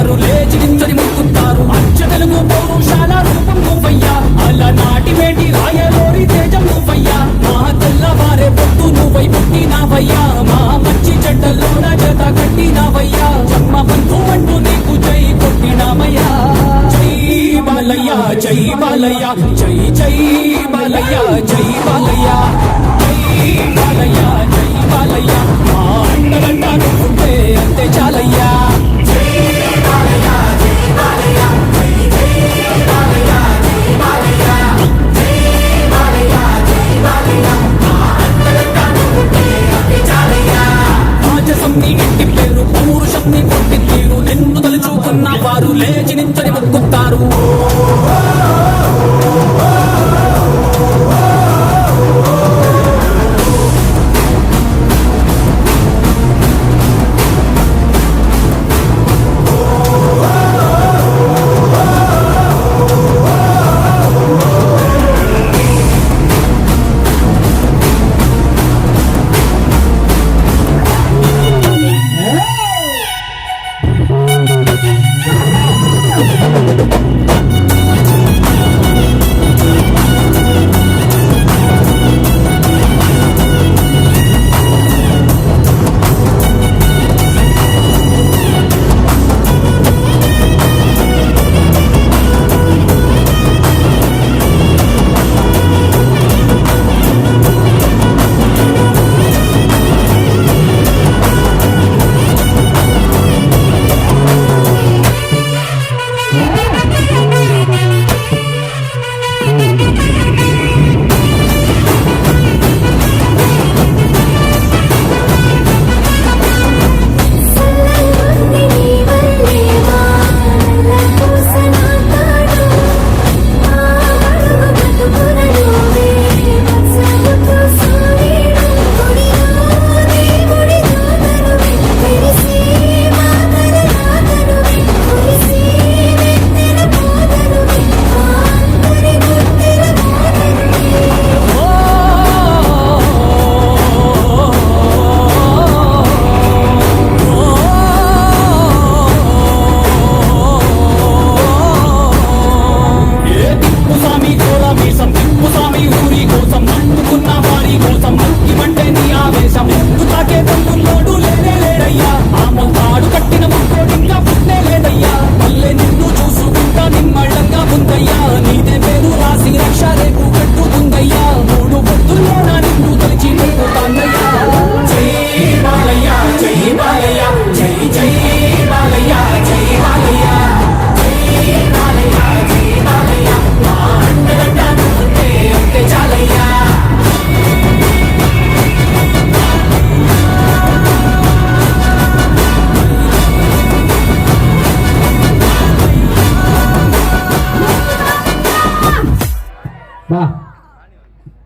వారు లేచి నించొని మొక్కుతారు. అచ్చ తెలుగు పౌరుషాల రూపం నువ్వయ్యా, అలనాటి మేటి రాయలోరి తేజం నువ్వయ్యా. మా తెల్లవారే పొద్దు నువ్వై పుట్టినావయ్యా, మా మంచి చెడ్డల్లోన జత కట్టినావయ్యా. జన్మ బంధు అంటూ నీకు జై కొట్టినామయ్యా. జై బాలయ్య జై బాలయ్య జై జై బాలయ్య జై బాలయ్య జై బాలయ్య జై బాలయ్య. మా అండగంట నువ్వుంటే అంతే చాలయ్యా. రాజసం నీ ఇంటి పేరు, పౌరుషం నీ కొట్టి తీరు, నిన్ను తలుచుకున్న వారు లేచి నించని మొక్కుతారు.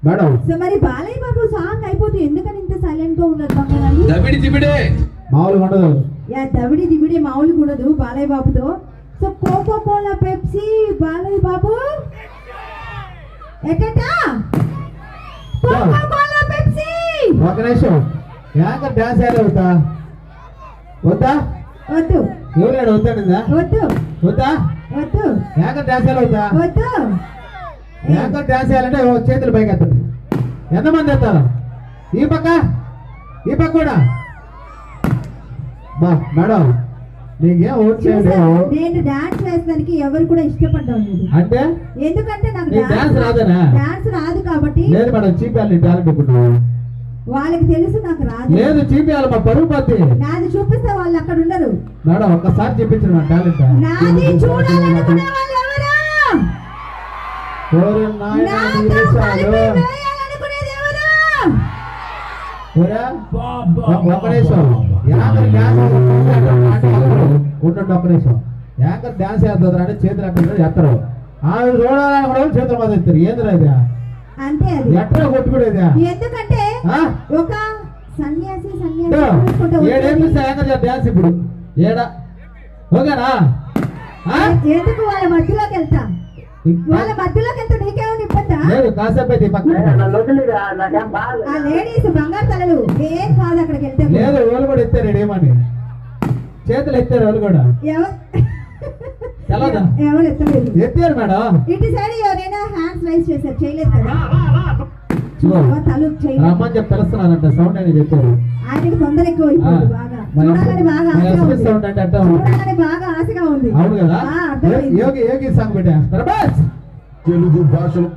మేడం సో మరి బాలయ్య బాబు సాంగ్ అయిపోతే ఎందుకని ఇంత సైలెంట్ గా ఉన్నారు బంగారాలు? దబిడి దిబిడే మామూలుగా ఉండదు. యా దబిడి దిబిడి మామూలుగా ఉండదు బాలయ్య బాబుతో. So Coca Cola Pepsi Balayya Babu ఎట్టా కోకో కోలా పెప్సీ. ఒక నిమిషం యాంకర్ డాన్స్ ఎలా అవుతా వద్దా? వద్దు. ఎవరు వద్దా? వద్దు వద్దా? వద్దు. యాంకర్ డాన్స్ ఎలా అవుతా? వద్దు. యాంకర్ డాన్స్ చేయాలంటే చేతులు పైకి ఎత్తండి. ఎంతమంది ఎత్తారు? ఈ పక్క ఈ పక్క కూడా బా మేడం నీకేం ఓట్ చేయండి. నేను డాన్స్ వేసడానికి ఎవరు కూడా ఇష్టపడ్డాం లేదు. అంటే ఎందుకంటే నాకు డాన్స్ రాదనా? డాన్స్ రాదు కాబట్టి. లేదు మేడం చీపియాలి టాలెంట్ ఇప్పుడు వాళ్ళకి తెలుసు నాకు రాదు. లేదు చీపియాలి మా పరువు పత్తి. నాది చూపిస్తే వాళ్ళు అక్కడ ఉండరు మేడం. ఒక్కసారి చూపించండి మా టాలెంట్. నాది చూడాలనుకునే వాళ్ళు ఎవరు? యాంకర్ డాన్స్ చేస్తారు అంటే చేతులు అంటే ఎత్తరు. ఆమె చూడాలనుకున్న చేతులు మీద ఎత్తారు. ఏంది అంతే ఎట్లా కొట్టుకునేది? ఎందుకంటే ఒక సన్యాసి ఏడేళ్ళు యాంకర్ డాన్స్ ఇప్పుడు ఏడా ఓకేనా? ఎందుకు వాళ్ళ మధ్యలోకి వెళ్తా? వాళ్ళ మధ్యలోకి వెళ్తా నీకేమని ఇబ్బందా? లేదు కాసేపు అయితే ఆ లేడీస్ బంగారు తలలు ఏం కాదు అక్కడికి వెళ్తే. లేదు వాళ్ళు కూడా ఎత్తారు ఏమని చేతులు ఎత్తారు వాళ్ళు కూడా. ఎలాగా ఎవరు ఎత్తలేదు. ఎత్తారు మేడం. ఇటు సైడ్ ఎవరైనా హ్యాండ్స్ రైజ్ చేశారు, చేయలేదు కదా. చూడు, తలు చేయలేదు. రమ్మని చెప్పి పిలుస్తున్నానంట, సౌండ్ అని చెప్పారు. ఆయనకి తొందర ఎక్కువ అయిపోయింది. బాగా చూడాలని బాగా ఆశగా ఉంది. సౌండ్ అంటే అర్థం. చూడాలని బాగా ఆశగా ఉంది. అవును కదా. అర్థమైంది. యోగి యోగి సాంగ్ పెట్టా ప్రభాస్. తెలుగు భాషలో